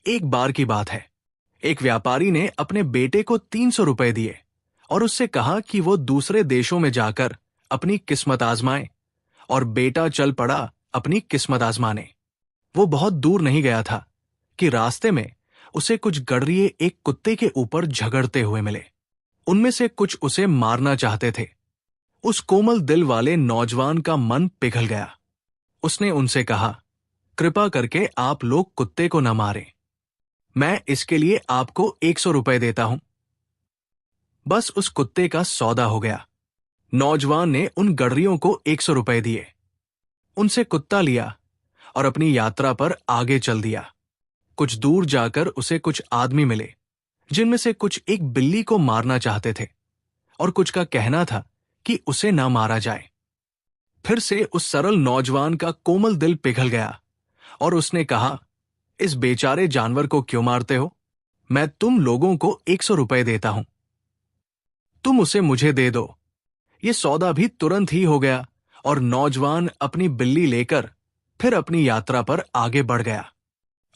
एक बार की बात है, एक व्यापारी ने अपने बेटे को 300 रुपए दिए और उससे कहा कि वो दूसरे देशों में जाकर अपनी किस्मत आजमाए। और बेटा चल पड़ा अपनी किस्मत आजमाने। वो बहुत दूर नहीं गया था कि रास्ते में उसे कुछ गडरिये एक कुत्ते के ऊपर झगड़ते हुए मिले। उनमें से कुछ उसे मारना चाहते थे। उस कोमल दिल वाले नौजवान का मन पिघल गया। उसने उनसे कहा, कृपा करके आप लोग कुत्ते को न मारें, मैं इसके लिए आपको 100 रुपए देता हूं। बस उस कुत्ते का सौदा हो गया। नौजवान ने उन गडरियों को 100 रुपए दिए, उनसे कुत्ता लिया और अपनी यात्रा पर आगे चल दिया। कुछ दूर जाकर उसे कुछ आदमी मिले, जिनमें से कुछ एक बिल्ली को मारना चाहते थे और कुछ का कहना था कि उसे ना मारा जाए। फिर से उस सरल नौजवान का कोमल दिल पिघल गया और उसने कहा, इस बेचारे जानवर को क्यों मारते हो? मैं तुम लोगों को 100 रुपए देता हूं, तुम उसे मुझे दे दो। ये सौदा भी तुरंत ही हो गया और नौजवान अपनी बिल्ली लेकर फिर अपनी यात्रा पर आगे बढ़ गया।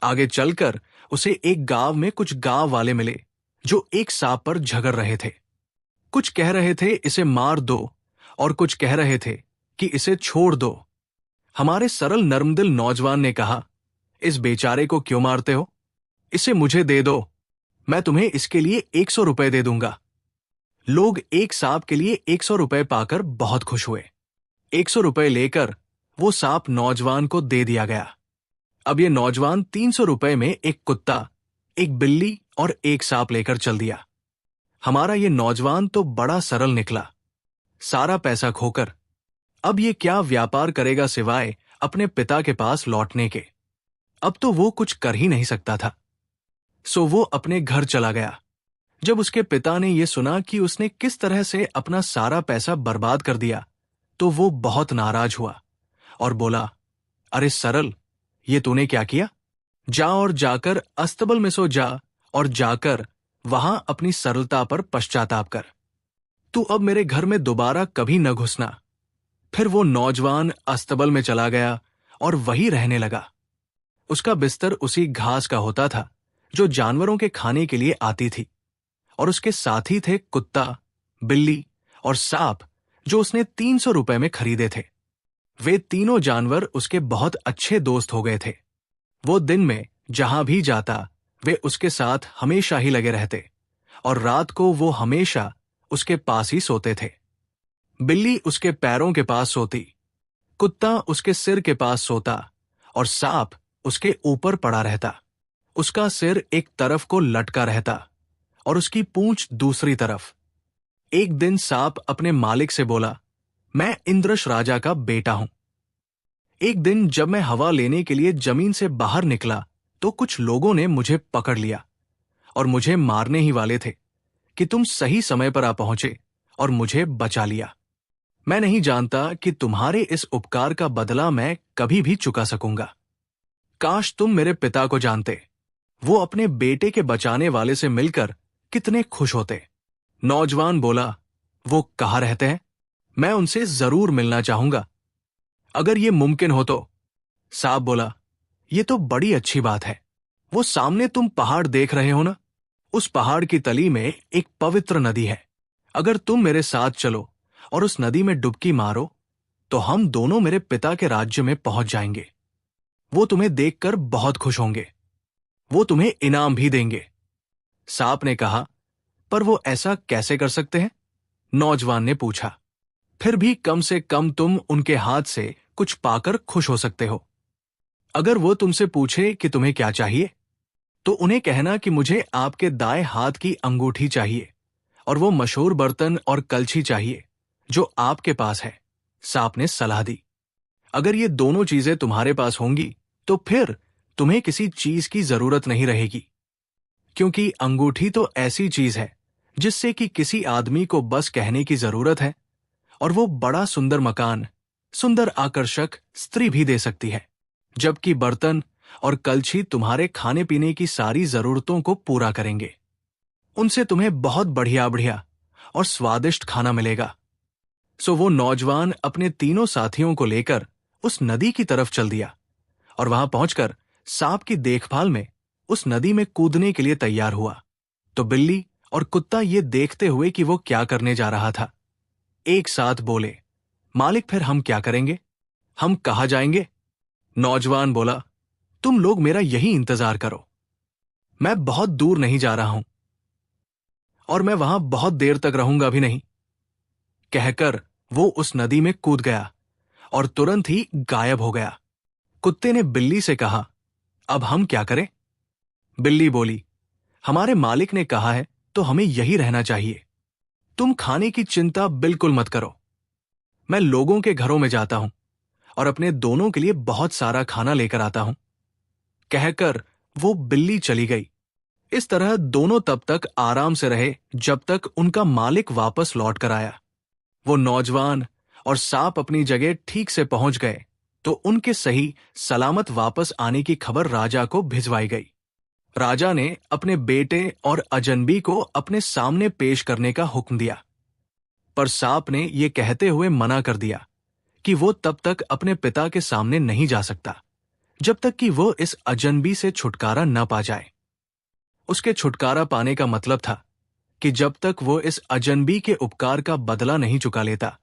आगे चलकर उसे एक गांव में कुछ गांव वाले मिले जो एक सांप पर झगड़ रहे थे। कुछ कह रहे थे इसे मार दो और कुछ कह रहे थे कि इसे छोड़ दो। हमारे सरल नर्मदिल नौजवान ने कहा, इस बेचारे को क्यों मारते हो? इसे मुझे दे दो, मैं तुम्हें इसके लिए 100 रुपए दे दूंगा। लोग एक सांप के लिए 100 रुपए पाकर बहुत खुश हुए। 100 रुपए लेकर वो सांप नौजवान को दे दिया गया। अब ये नौजवान 300 रुपए में एक कुत्ता, एक बिल्ली और एक सांप लेकर चल दिया। हमारा ये नौजवान तो बड़ा सरल निकला, सारा पैसा खोकर अब ये क्या व्यापार करेगा सिवाय अपने पिता के पास लौटने के। अब तो वो कुछ कर ही नहीं सकता था। सो वो अपने घर चला गया। जब उसके पिता ने यह सुना कि उसने किस तरह से अपना सारा पैसा बर्बाद कर दिया, तो वो बहुत नाराज हुआ और बोला, अरे सरल, ये तूने क्या किया? जा और जाकर अस्तबल में सो जा और जाकर वहां अपनी सरलता पर पश्चाताप कर। तू अब मेरे घर में दोबारा कभी न घुसना। फिर वो नौजवान अस्तबल में चला गया और वहीं रहने लगा। उसका बिस्तर उसी घास का होता था जो जानवरों के खाने के लिए आती थी, और उसके साथी थे कुत्ता, बिल्ली और सांप जो उसने 300 रुपए में खरीदे थे। वे तीनों जानवर उसके बहुत अच्छे दोस्त हो गए थे। वो दिन में जहां भी जाता वे उसके साथ हमेशा ही लगे रहते और रात को वो हमेशा उसके पास ही सोते थे। बिल्ली उसके पैरों के पास सोती, कुत्ता उसके सिर के पास सोता और सांप उसके ऊपर पड़ा रहता। उसका सिर एक तरफ को लटका रहता और उसकी पूंछ दूसरी तरफ। एक दिन सांप अपने मालिक से बोला, मैं इंद्रश राजा का बेटा हूं। एक दिन जब मैं हवा लेने के लिए जमीन से बाहर निकला तो कुछ लोगों ने मुझे पकड़ लिया और मुझे मारने ही वाले थे कि तुम सही समय पर आ पहुंचे और मुझे बचा लिया। मैं नहीं जानता कि तुम्हारे इस उपकार का बदला मैं कभी भी चुका सकूंगा। काश तुम मेरे पिता को जानते, वो अपने बेटे के बचाने वाले से मिलकर कितने खुश होते। नौजवान बोला, वो कहाँ रहते हैं? मैं उनसे जरूर मिलना चाहूंगा, अगर ये मुमकिन हो तो। सांप बोला, ये तो बड़ी अच्छी बात है। वो सामने तुम पहाड़ देख रहे हो ना, उस पहाड़ की तली में एक पवित्र नदी है। अगर तुम मेरे साथ चलो और उस नदी में डुबकी मारो तो हम दोनों मेरे पिता के राज्य में पहुंच जाएंगे। वो तुम्हें देखकर बहुत खुश होंगे, वो तुम्हें इनाम भी देंगे। सांप ने कहा, पर वो ऐसा कैसे कर सकते हैं? नौजवान ने पूछा। फिर भी कम से कम तुम उनके हाथ से कुछ पाकर खुश हो सकते हो। अगर वो तुमसे पूछे कि तुम्हें क्या चाहिए, तो उन्हें कहना कि मुझे आपके दाएं हाथ की अंगूठी चाहिए और वो मशहूर बर्तन और कलछी चाहिए जो आपके पास है। सांप ने सलाह दी। अगर ये दोनों चीजें तुम्हारे पास होंगी तो फिर तुम्हें किसी चीज की जरूरत नहीं रहेगी, क्योंकि अंगूठी तो ऐसी चीज है जिससे कि किसी आदमी को बस कहने की जरूरत है और वो बड़ा सुंदर मकान, सुंदर आकर्षक स्त्री भी दे सकती है, जबकि बर्तन और कलछी तुम्हारे खाने पीने की सारी जरूरतों को पूरा करेंगे। उनसे तुम्हें बहुत बढ़िया बढ़िया और स्वादिष्ट खाना मिलेगा। सो वो नौजवान अपने तीनों साथियों को लेकर उस नदी की तरफ चल दिया और वहां पहुंचकर सांप की देखभाल में उस नदी में कूदने के लिए तैयार हुआ तो बिल्ली और कुत्ता ये देखते हुए कि वो क्या करने जा रहा था, एक साथ बोले, मालिक फिर हम क्या करेंगे? हम कहाँ जाएंगे? नौजवान बोला, तुम लोग मेरा यही इंतजार करो, मैं बहुत दूर नहीं जा रहा हूं और मैं वहां बहुत देर तक रहूंगा भी नहीं। कहकर वो उस नदी में कूद गया और तुरंत ही गायब हो गया। कुत्ते ने बिल्ली से कहा, अब हम क्या करें? बिल्ली बोली, हमारे मालिक ने कहा है तो हमें यही रहना चाहिए। तुम खाने की चिंता बिल्कुल मत करो, मैं लोगों के घरों में जाता हूं और अपने दोनों के लिए बहुत सारा खाना लेकर आता हूं। कहकर वो बिल्ली चली गई। इस तरह दोनों तब तक आराम से रहे जब तक उनका मालिक वापस लौट कर आया। वो नौजवान और सांप अपनी जगह ठीक से पहुंच गए तो उनके सही सलामत वापस आने की खबर राजा को भिजवाई गई। राजा ने अपने बेटे और अजनबी को अपने सामने पेश करने का हुक्म दिया, पर सांप ने यह कहते हुए मना कर दिया कि वो तब तक अपने पिता के सामने नहीं जा सकता जब तक कि वो इस अजनबी से छुटकारा न पा जाए। उसके छुटकारा पाने का मतलब था कि जब तक वो इस अजनबी के उपकार का बदला नहीं चुका लेता,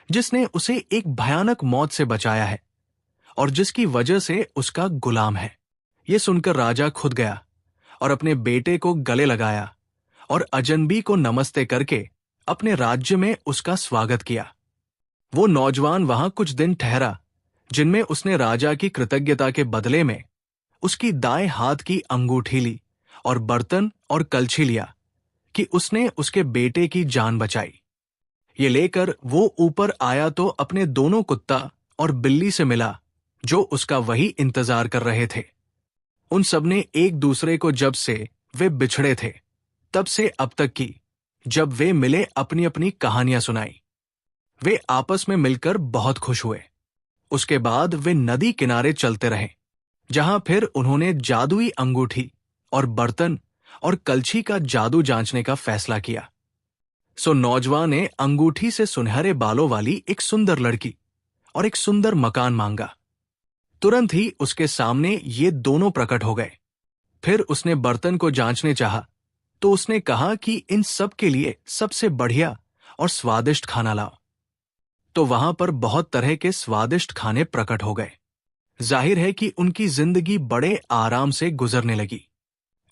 जिसने उसे एक भयानक मौत से बचाया है और जिसकी वजह से उसका गुलाम है। ये सुनकर राजा खुद गया और अपने बेटे को गले लगाया और अजनबी को नमस्ते करके अपने राज्य में उसका स्वागत किया। वो नौजवान वहां कुछ दिन ठहरा, जिनमें उसने राजा की कृतज्ञता के बदले में उसकी दाएं हाथ की अंगूठी ली और बर्तन और कलछी लिया कि उसने उसके बेटे की जान बचाई। ये लेकर वो ऊपर आया तो अपने दोनों कुत्ता और बिल्ली से मिला जो उसका वही इंतजार कर रहे थे। उन सबने एक दूसरे को जब से वे बिछड़े थे तब से अब तक की जब वे मिले अपनी अपनी कहानियां सुनाई। वे आपस में मिलकर बहुत खुश हुए। उसके बाद वे नदी किनारे चलते रहे, जहां फिर उन्होंने जादुई अंगूठी और बर्तन और कलछी का जादू जांचने का फैसला किया। सो नौजवान ने अंगूठी से सुनहरे बालों वाली एक सुंदर लड़की और एक सुंदर मकान मांगा। तुरंत ही उसके सामने ये दोनों प्रकट हो गए। फिर उसने बर्तन को जांचने चाहा तो उसने कहा कि इन सब के लिए सबसे बढ़िया और स्वादिष्ट खाना लाओ। तो वहां पर बहुत तरह के स्वादिष्ट खाने प्रकट हो गए। जाहिर है कि उनकी जिंदगी बड़े आराम से गुजरने लगी।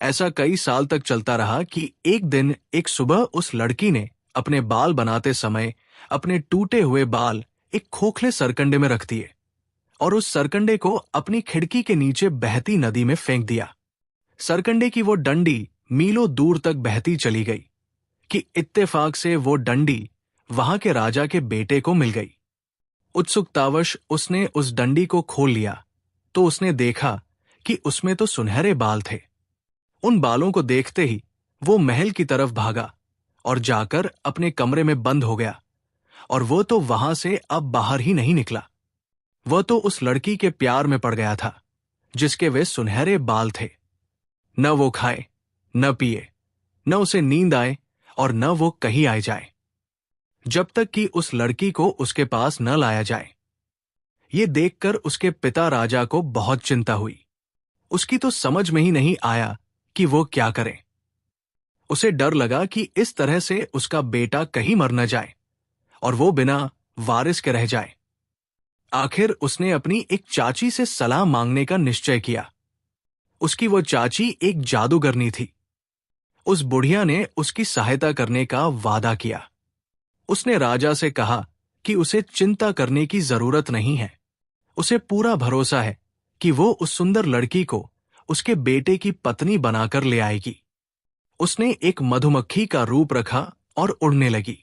ऐसा कई साल तक चलता रहा कि एक दिन एक सुबह उस लड़की ने अपने बाल बनाते समय अपने टूटे हुए बाल एक खोखले सरकंडे में रख दिए और उस सरकंडे को अपनी खिड़की के नीचे बहती नदी में फेंक दिया। सरकंडे की वो डंडी मीलों दूर तक बहती चली गई कि इत्तेफाक से वो डंडी वहां के राजा के बेटे को मिल गई। उत्सुकतावश उसने उस डंडी को खोल लिया तो उसने देखा कि उसमें तो सुनहरे बाल थे। उन बालों को देखते ही वो महल की तरफ भागा और जाकर अपने कमरे में बंद हो गया और वो तो वहां से अब बाहर ही नहीं निकला। वह तो उस लड़की के प्यार में पड़ गया था जिसके वे सुनहरे बाल थे। न वो खाए, न पिए, न उसे नींद आए और न वो कहीं आए जाए जब तक कि उस लड़की को उसके पास न लाया जाए। ये देखकर उसके पिता राजा को बहुत चिंता हुई। उसकी तो समझ में ही नहीं आया कि वो क्या करे। उसे डर लगा कि इस तरह से उसका बेटा कहीं मर न जाए और वो बिना वारिस के रह जाए। आखिर उसने अपनी एक चाची से सलाह मांगने का निश्चय किया। उसकी वो चाची एक जादूगरनी थी। उस बुढ़िया ने उसकी सहायता करने का वादा किया। उसने राजा से कहा कि उसे चिंता करने की जरूरत नहीं है। उसे पूरा भरोसा है कि वो उस सुंदर लड़की को उसके बेटे की पत्नी बनाकर ले आएगी। उसने एक मधुमक्खी का रूप रखा और उड़ने लगी।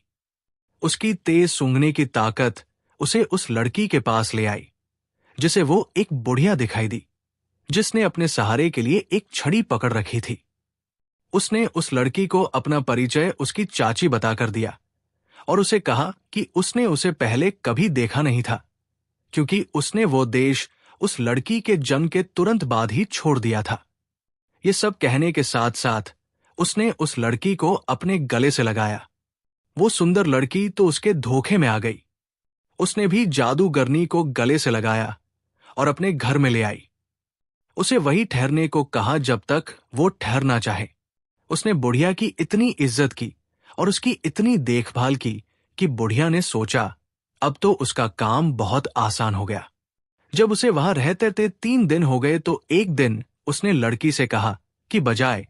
उसकी तेज सूंघने की ताकत उसे उस लड़की के पास ले आई, जिसे वो एक बुढ़िया दिखाई दी, जिसने अपने सहारे के लिए एक छड़ी पकड़ रखी थी। उसने उस लड़की को अपना परिचय उसकी चाची बताकर दिया और उसे कहा कि उसने उसे पहले कभी देखा नहीं था, क्योंकि उसने वो देश उस लड़की के जन्म के तुरंत बाद ही छोड़ दिया था। ये सब कहने के साथ साथ उसने उस लड़की को अपने गले से लगाया। वो सुंदर लड़की तो उसके धोखे में आ गई। उसने भी जादूगरनी को गले से लगाया और अपने घर में ले आई। उसे वही ठहरने को कहा जब तक वो ठहरना चाहे। उसने बुढ़िया की इतनी इज्जत की और उसकी इतनी देखभाल की कि बुढ़िया ने सोचा अब तो उसका काम बहुत आसान हो गया। जब उसे वहां रहते थे 3 दिन हो गए तो एक दिन उसने लड़की से कहा कि बजाय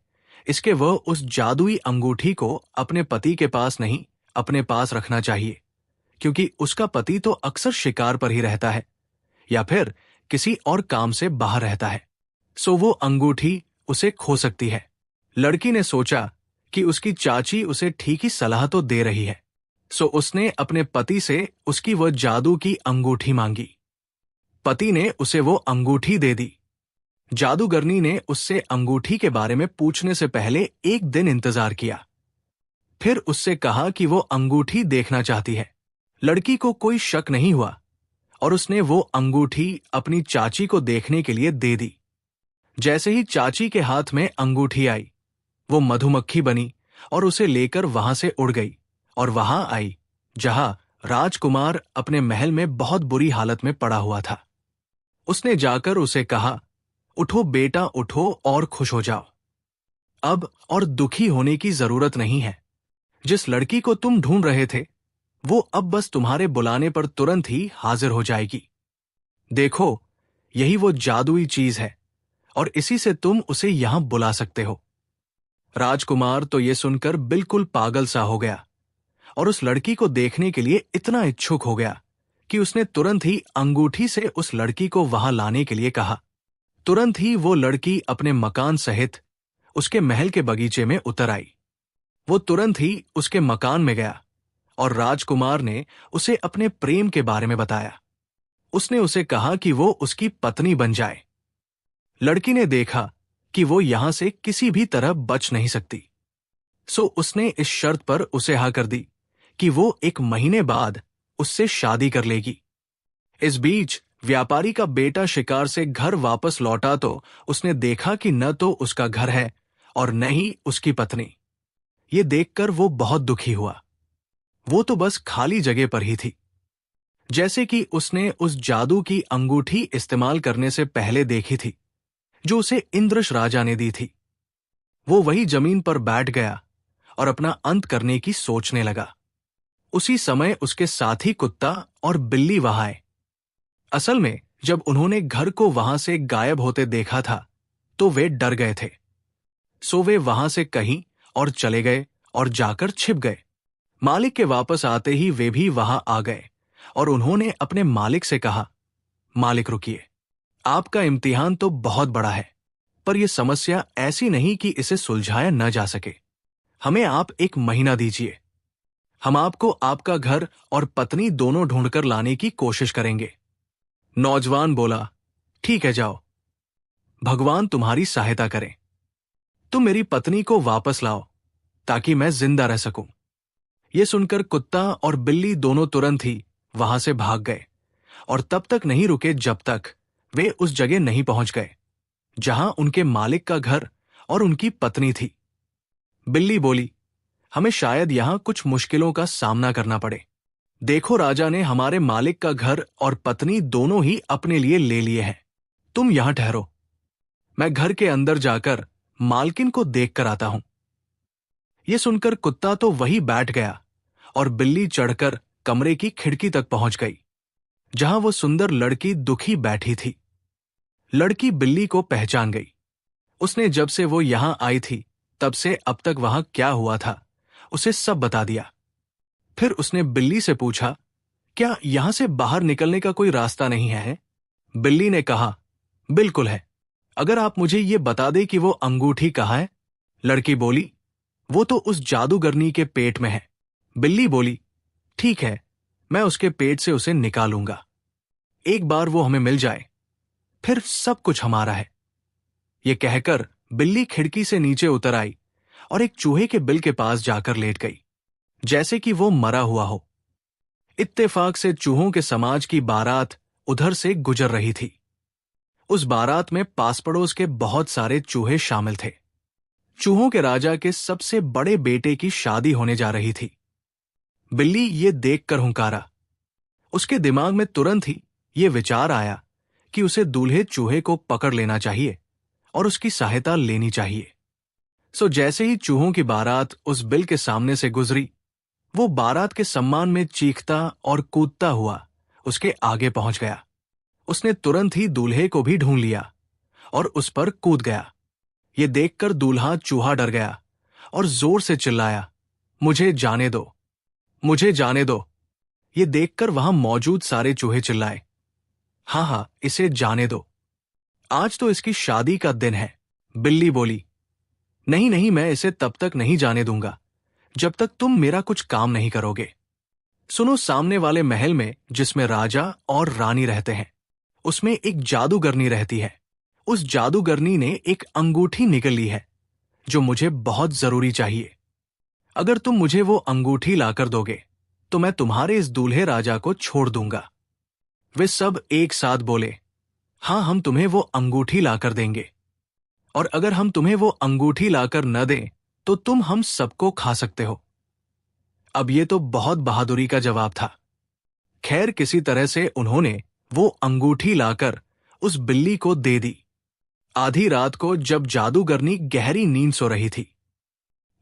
इसके वह उस जादुई अंगूठी को अपने पति के पास नहीं अपने पास रखना चाहिए, क्योंकि उसका पति तो अक्सर शिकार पर ही रहता है या फिर किसी और काम से बाहर रहता है, सो वो अंगूठी उसे खो सकती है। लड़की ने सोचा कि उसकी चाची उसे ठीक ही सलाह तो दे रही है, सो उसने अपने पति से उसकी वह जादू की अंगूठी मांगी। पति ने उसे वो अंगूठी दे दी। जादूगरनी ने उससे अंगूठी के बारे में पूछने से पहले एक दिन इंतजार किया, फिर उससे कहा कि वो अंगूठी देखना चाहती है। लड़की को कोई शक नहीं हुआ और उसने वो अंगूठी अपनी चाची को देखने के लिए दे दी। जैसे ही चाची के हाथ में अंगूठी आई, वो मधुमक्खी बनी और उसे लेकर वहां से उड़ गई और वहां आई जहां राजकुमार अपने महल में बहुत बुरी हालत में पड़ा हुआ था। उसने जाकर उसे कहा, उठो बेटा उठो और खुश हो जाओ। अब और दुखी होने की जरूरत नहीं है। जिस लड़की को तुम ढूंढ रहे थे वो अब बस तुम्हारे बुलाने पर तुरंत ही हाजिर हो जाएगी। देखो, यही वो जादुई चीज है और इसी से तुम उसे यहां बुला सकते हो। राजकुमार तो ये सुनकर बिल्कुल पागल सा हो गया और उस लड़की को देखने के लिए इतना इच्छुक हो गया कि उसने तुरंत ही अंगूठी से उस लड़की को वहां लाने के लिए कहा। तुरंत ही वो लड़की अपने मकान सहित उसके महल के बगीचे में उतर आई। वो तुरंत ही उसके मकान में गया और राजकुमार ने उसे अपने प्रेम के बारे में बताया। उसने उसे कहा कि वो उसकी पत्नी बन जाए। लड़की ने देखा कि वो यहां से किसी भी तरह बच नहीं सकती, सो उसने इस शर्त पर उसे हाँ कर दी कि वो 1 महीने बाद उससे शादी कर लेगी। इस बीच व्यापारी का बेटा शिकार से घर वापस लौटा तो उसने देखा कि न तो उसका घर है और न ही उसकी पत्नी। ये देखकर वो बहुत दुखी हुआ। वो तो बस खाली जगह पर ही थी, जैसे कि उसने उस जादू की अंगूठी इस्तेमाल करने से पहले देखी थी जो उसे इंद्रश राजा ने दी थी। वो वही जमीन पर बैठ गया और अपना अंत करने की सोचने लगा। उसी समय उसके साथी कुत्ता और बिल्ली वहां आए। असल में जब उन्होंने घर को वहां से गायब होते देखा था तो वे डर गए थे, सो वे वहां से कहीं और चले गए और जाकर छिप गए। मालिक के वापस आते ही वे भी वहां आ गए और उन्होंने अपने मालिक से कहा, मालिक रुकिए, आपका इम्तिहान तो बहुत बड़ा है, पर यह समस्या ऐसी नहीं कि इसे सुलझाया न जा सके। हमें आप 1 महीना दीजिए, हम आपको आपका घर और पत्नी दोनों ढूंढकर लाने की कोशिश करेंगे। नौजवान बोला, ठीक है जाओ, भगवान तुम्हारी सहायता करें। तुम मेरी पत्नी को वापस लाओ ताकि मैं जिंदा रह सकूं। यह सुनकर कुत्ता और बिल्ली दोनों तुरंत ही वहां से भाग गए और तब तक नहीं रुके जब तक वे उस जगह नहीं पहुंच गए जहां उनके मालिक का घर और उनकी पत्नी थी। बिल्ली बोली, हमें शायद यहां कुछ मुश्किलों का सामना करना पड़े। देखो, राजा ने हमारे मालिक का घर और पत्नी दोनों ही अपने लिए ले लिए हैं। तुम यहां ठहरो, मैं घर के अंदर जाकर मालकिन को देख कर आता हूं। यह सुनकर कुत्ता तो वही बैठ गया और बिल्ली चढ़कर कमरे की खिड़की तक पहुंच गई जहां वो सुंदर लड़की दुखी बैठी थी। लड़की बिल्ली को पहचान गई। उसने जब से वो यहां आई थी तब से अब तक वहां क्या हुआ था उसे सब बता दिया। फिर उसने बिल्ली से पूछा, क्या यहां से बाहर निकलने का कोई रास्ता नहीं है? बिल्ली ने कहा, बिल्कुल है, अगर आप मुझे ये बता दे कि वो अंगूठी कहाँ है। लड़की बोली, वो तो उस जादूगरनी के पेट में है। बिल्ली बोली, ठीक है, मैं उसके पेट से उसे निकालूंगा। एक बार वो हमें मिल जाए फिर सब कुछ हमारा है। ये कहकर बिल्ली खिड़की से नीचे उतर आई और एक चूहे के बिल के पास जाकर लेट गई जैसे कि वो मरा हुआ हो। इत्तेफाक से चूहों के समाज की बारात उधर से गुजर रही थी। उस बारात में पास पड़ोस के बहुत सारे चूहे शामिल थे। चूहों के राजा के सबसे बड़े बेटे की शादी होने जा रही थी। बिल्ली ये देखकर हुंकारा। उसके दिमाग में तुरंत ही ये विचार आया कि उसे दूल्हे चूहे को पकड़ लेना चाहिए और उसकी सहायता लेनी चाहिए। सो जैसे ही चूहों की बारात उस बिल के सामने से गुजरी, वो बारात के सम्मान में चीखता और कूदता हुआ उसके आगे पहुंच गया। उसने तुरंत ही दूल्हे को भी ढूंढ लिया और उस पर कूद गया। ये देखकर दूल्हा चूहा डर गया और जोर से चिल्लाया, मुझे जाने दो, मुझे जाने दो। ये देखकर वहां मौजूद सारे चूहे चिल्लाए, हाँ हाँ, इसे जाने दो, आज तो इसकी शादी का दिन है। बिल्ली बोली, नहीं नहीं, मैं इसे तब तक नहीं जाने दूंगा जब तक तुम मेरा कुछ काम नहीं करोगे। सुनो, सामने वाले महल में जिसमें राजा और रानी रहते हैं, उसमें एक जादूगरनी रहती है। उस जादूगरनी ने एक अंगूठी निकल ली है जो मुझे बहुत जरूरी चाहिए। अगर तुम मुझे वो अंगूठी लाकर दोगे तो मैं तुम्हारे इस दूल्हे राजा को छोड़ दूंगा। वे सब एक साथ बोले, हाँ, हम तुम्हें वो अंगूठी लाकर देंगे, और अगर हम तुम्हें वो अंगूठी लाकर न दें तो तुम हम सबको खा सकते हो। अब ये तो बहुत बहादुरी का जवाब था। खैर, किसी तरह से उन्होंने वो अंगूठी लाकर उस बिल्ली को दे दी। आधी रात को जब जादूगरनी गहरी नींद सो रही थी,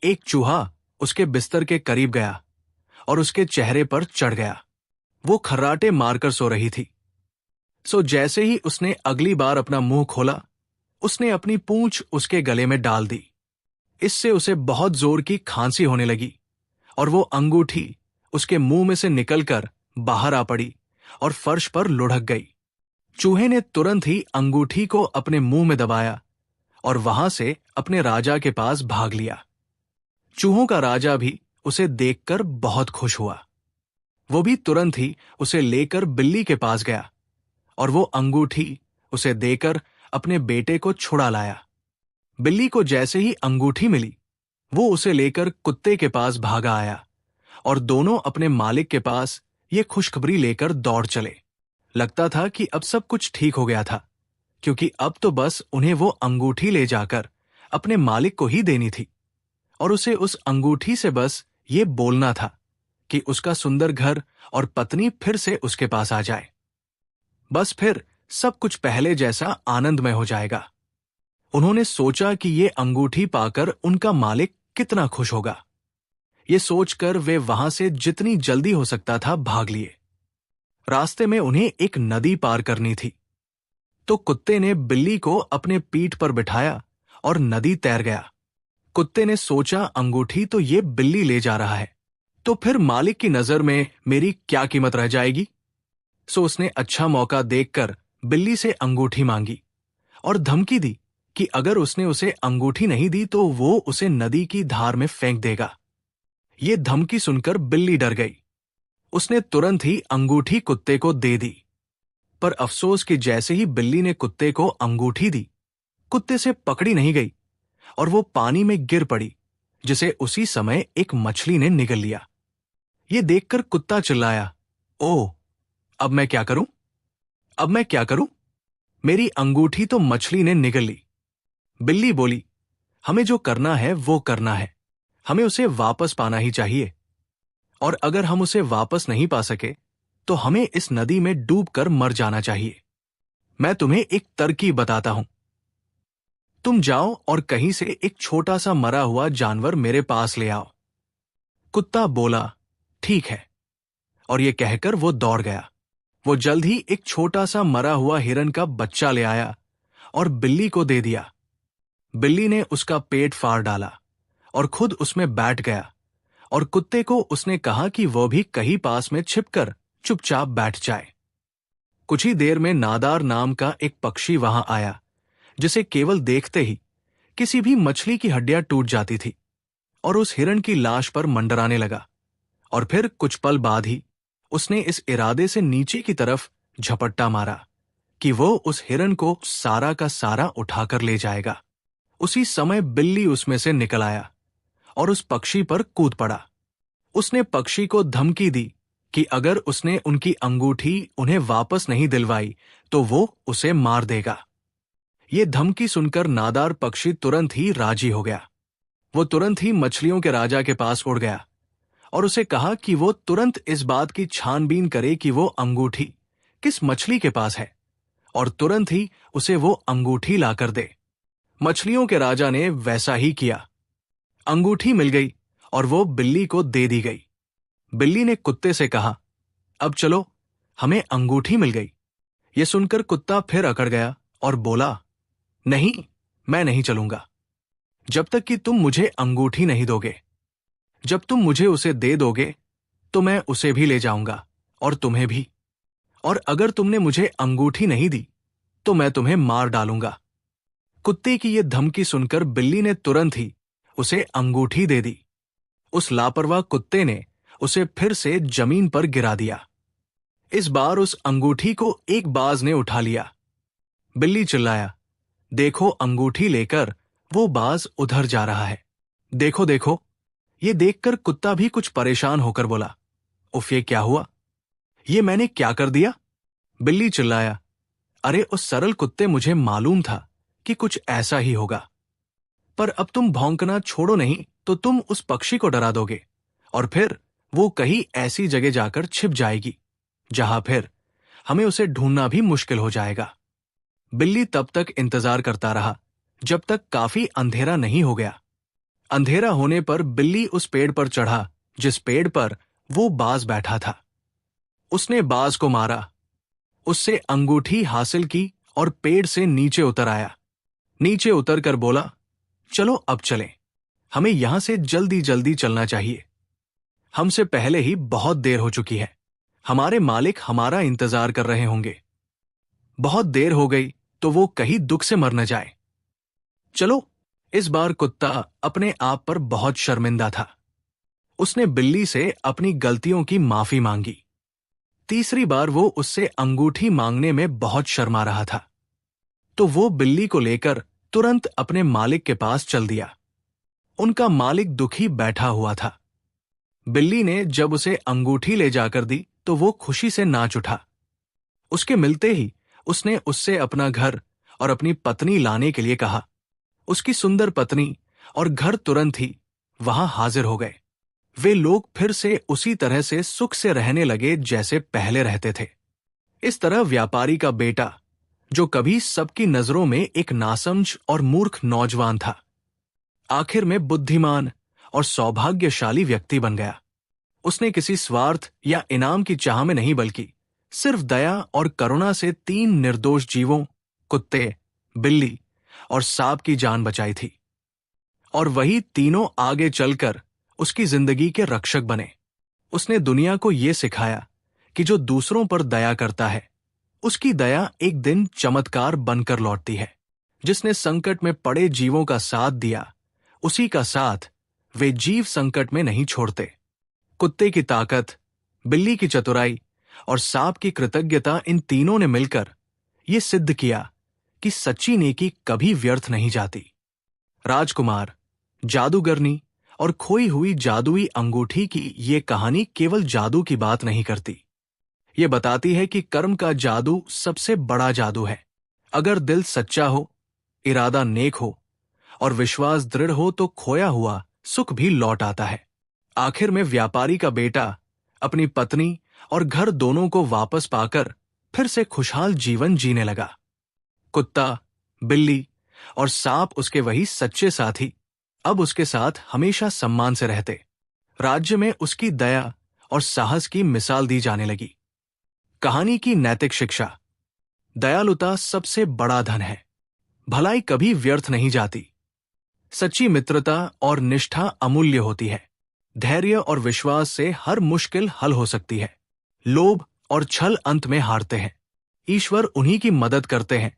एक चूहा उसके बिस्तर के करीब गया और उसके चेहरे पर चढ़ गया। वो खर्राटे मारकर सो रही थी। सो जैसे ही उसने अगली बार अपना मुंह खोला, उसने अपनी पूंछ उसके गले में डाल दी। इससे उसे बहुत जोर की खांसी होने लगी और वो अंगूठी उसके मुंह में से निकलकर बाहर आ पड़ी और फर्श पर लुढ़क गई। चूहे ने तुरंत ही अंगूठी को अपने मुंह में दबाया और वहां से अपने राजा के पास भाग लिया। चूहों का राजा भी उसे देखकर बहुत खुश हुआ। वो भी तुरंत ही उसे लेकर बिल्ली के पास गया और वो अंगूठी उसे देकर अपने बेटे को छुड़ा लाया। बिल्ली को जैसे ही अंगूठी मिली, वो उसे लेकर कुत्ते के पास भागा आया और दोनों अपने मालिक के पास ये खुशखबरी लेकर दौड़ चले। लगता था कि अब सब कुछ ठीक हो गया था, क्योंकि अब तो बस उन्हें वो अंगूठी ले जाकर अपने मालिक को ही देनी थी और उसे उस अंगूठी से बस ये बोलना था कि उसका सुंदर घर और पत्नी फिर से उसके पास आ जाए। बस फिर सब कुछ पहले जैसा आनंदमय हो जाएगा। उन्होंने सोचा कि ये अंगूठी पाकर उनका मालिक कितना खुश होगा। ये सोचकर वे वहां से जितनी जल्दी हो सकता था भाग लिए। रास्ते में उन्हें एक नदी पार करनी थी, तो कुत्ते ने बिल्ली को अपने पीठ पर बिठाया और नदी तैर गया। कुत्ते ने सोचा, अंगूठी तो ये बिल्ली ले जा रहा है, तो फिर मालिक की नजर में मेरी क्या कीमत रह जाएगी। सो उसने अच्छा मौका देखकर बिल्ली से अंगूठी मांगी और धमकी दी कि अगर उसने उसे अंगूठी नहीं दी तो वो उसे नदी की धार में फेंक देगा। ये धमकी सुनकर बिल्ली डर गई। उसने तुरंत ही अंगूठी कुत्ते को दे दी, पर अफसोस कि जैसे ही बिल्ली ने कुत्ते को अंगूठी दी, कुत्ते से पकड़ी नहीं गई और वो पानी में गिर पड़ी, जिसे उसी समय एक मछली ने निगल लिया। ये देखकर कुत्ता चिल्लाया, ओह, अब मैं क्या करूं? अब मैं क्या करूं? मेरी अंगूठी तो मछली ने निगल ली। बिल्ली बोली, हमें जो करना है वो करना है, हमें उसे वापस पाना ही चाहिए, और अगर हम उसे वापस नहीं पा सके तो हमें इस नदी में डूबकर मर जाना चाहिए। मैं तुम्हें एक तरकीब बताता हूं। तुम जाओ और कहीं से एक छोटा सा मरा हुआ जानवर मेरे पास ले आओ। कुत्ता बोला, ठीक है, और ये कहकर वो दौड़ गया। वो जल्द ही एक छोटा सा मरा हुआ हिरन का बच्चा ले आया और बिल्ली को दे दिया। बिल्ली ने उसका पेट फाड़ डाला और खुद उसमें बैठ गया, और कुत्ते को उसने कहा कि वह भी कहीं पास में छिपकर चुपचाप बैठ जाए। कुछ ही देर में नादार नाम का एक पक्षी वहां आया, जिसे केवल देखते ही किसी भी मछली की हड्डियां टूट जाती थी, और उस हिरन की लाश पर मंडराने लगा। और फिर कुछ पल बाद ही उसने इस इरादे से नीचे की तरफ झपट्टा मारा कि वो उस हिरन को सारा का सारा उठाकर ले जाएगा। उसी समय बिल्ली उसमें से निकल आया और उस पक्षी पर कूद पड़ा। उसने पक्षी को धमकी दी कि अगर उसने उनकी अंगूठी उन्हें वापस नहीं दिलवाई तो वो उसे मार देगा। ये धमकी सुनकर नादार पक्षी तुरंत ही राजी हो गया। वो तुरंत ही मछलियों के राजा के पास उड़ गया और उसे कहा कि वो तुरंत इस बात की छानबीन करे कि वो अंगूठी किस मछली के पास है और तुरंत ही उसे वो अंगूठी लाकर दे। मछलियों के राजा ने वैसा ही किया। अंगूठी मिल गई और वो बिल्ली को दे दी गई। बिल्ली ने कुत्ते से कहा, अब चलो, हमें अंगूठी मिल गई। ये सुनकर कुत्ता फिर अकड़ गया और बोला, नहीं, मैं नहीं चलूंगा जब तक कि तुम मुझे अंगूठी नहीं दोगे। जब तुम मुझे उसे दे दोगे तो मैं उसे भी ले जाऊंगा और तुम्हें भी, और अगर तुमने मुझे अंगूठी नहीं दी तो मैं तुम्हें मार डालूंगा। कुत्ते की ये धमकी सुनकर बिल्ली ने तुरंत ही उसे अंगूठी दे दी। उस लापरवाह कुत्ते ने उसे फिर से जमीन पर गिरा दिया। इस बार उस अंगूठी को एक बाज ने उठा लिया। बिल्ली चिल्लाया, देखो, अंगूठी लेकर वो बाज उधर जा रहा है। देखो देखो। ये देखकर कुत्ता भी कुछ परेशान होकर बोला, उफ, ये क्या हुआ? ये मैंने क्या कर दिया? बिल्ली चिल्लाया, अरे उस सरल कुत्ते, मुझे मालूम था कि कुछ ऐसा ही होगा। पर अब तुम भौंकना छोड़ो नहीं तो तुम उस पक्षी को डरा दोगे और फिर वो कहीं ऐसी जगह जाकर छिप जाएगी जहां फिर हमें उसे ढूंढना भी मुश्किल हो जाएगा। बिल्ली तब तक इंतजार करता रहा जब तक काफी अंधेरा नहीं हो गया। अंधेरा होने पर बिल्ली उस पेड़ पर चढ़ा जिस पेड़ पर वो बाज बैठा था। उसने बाज को मारा, उससे अंगूठी हासिल की और पेड़ से नीचे उतर आया। नीचे उतर कर बोला, चलो अब चलें, हमें यहां से जल्दी जल्दी चलना चाहिए। हमसे पहले ही बहुत देर हो चुकी है। हमारे मालिक हमारा इंतजार कर रहे होंगे। बहुत देर हो गई तो वो कहीं दुख से मर न जाए। चलो। इस बार कुत्ता अपने आप पर बहुत शर्मिंदा था। उसने बिल्ली से अपनी गलतियों की माफी मांगी। तीसरी बार वो उससे अंगूठी मांगने में बहुत शर्मा रहा था, तो वो बिल्ली को लेकर तुरंत अपने मालिक के पास चल दिया। उनका मालिक दुखी बैठा हुआ था। बिल्ली ने जब उसे अंगूठी ले जाकर दी तो वो खुशी से नाच उठा। उसके मिलते ही उसने उससे अपना घर और अपनी पत्नी लाने के लिए कहा। उसकी सुंदर पत्नी और घर तुरंत ही वहां हाजिर हो गए। वे लोग फिर से उसी तरह से सुख से रहने लगे जैसे पहले रहते थे। इस तरह व्यापारी का बेटा, जो कभी सबकी नजरों में एक नासमझ और मूर्ख नौजवान था, आखिर में बुद्धिमान और सौभाग्यशाली व्यक्ति बन गया। उसने किसी स्वार्थ या इनाम की चाह में नहीं, बल्कि सिर्फ दया और करुणा से 3 निर्दोष जीवों, कुत्ते, बिल्ली और सांप की जान बचाई थी। और वही तीनों आगे चलकर उसकी जिंदगी के रक्षक बने। उसने दुनिया को यह सिखाया कि जो दूसरों पर दया करता है, उसकी दया एक दिन चमत्कार बनकर लौटती है। जिसने संकट में पड़े जीवों का साथ दिया, उसी का साथ वे जीव संकट में नहीं छोड़ते। कुत्ते की ताकत, बिल्ली की चतुराई और सांप की कृतज्ञता, इन तीनों ने मिलकर ये सिद्ध किया कि सच्ची नेकी कभी व्यर्थ नहीं जाती। राजकुमार, जादूगरनी और खोई हुई जादुई अंगूठी की ये कहानी केवल जादू की बात नहीं करती। ये बताती है कि कर्म का जादू सबसे बड़ा जादू है। अगर दिल सच्चा हो, इरादा नेक हो और विश्वास दृढ़ हो तो खोया हुआ सुख भी लौट आता है। आखिर में व्यापारी का बेटा अपनी पत्नी और घर दोनों को वापस पाकर फिर से खुशहाल जीवन जीने लगा। कुत्ता, बिल्ली और सांप, उसके वही सच्चे साथी, अब उसके साथ हमेशा सम्मान से रहते। राज्य में उसकी दया और साहस की मिसाल दी जाने लगी। कहानी की नैतिक शिक्षा: दयालुता सबसे बड़ा धन है। भलाई कभी व्यर्थ नहीं जाती। सच्ची मित्रता और निष्ठा अमूल्य होती है। धैर्य और विश्वास से हर मुश्किल हल हो सकती है। लोभ और छल अंत में हारते हैं। ईश्वर उन्हीं की मदद करते हैं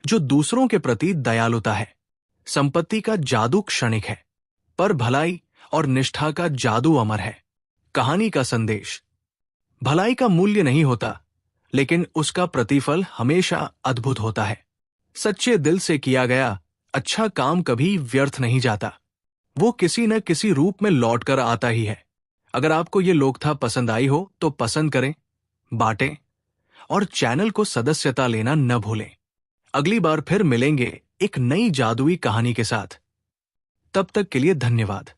जो दूसरों के प्रति दयालुता है। संपत्ति का जादू क्षणिक है, पर भलाई और निष्ठा का जादू अमर है। कहानी का संदेश: भलाई का मूल्य नहीं होता, लेकिन उसका प्रतिफल हमेशा अद्भुत होता है। सच्चे दिल से किया गया अच्छा काम कभी व्यर्थ नहीं जाता। वो किसी न किसी रूप में लौट कर आता ही है। अगर आपको ये लोकथा पसंद आई हो तो पसंद करें, बांटें और चैनल को सदस्यता लेना न भूलें। अगली बार फिर मिलेंगे एक नई जादुई कहानी के साथ। तब तक के लिए धन्यवाद।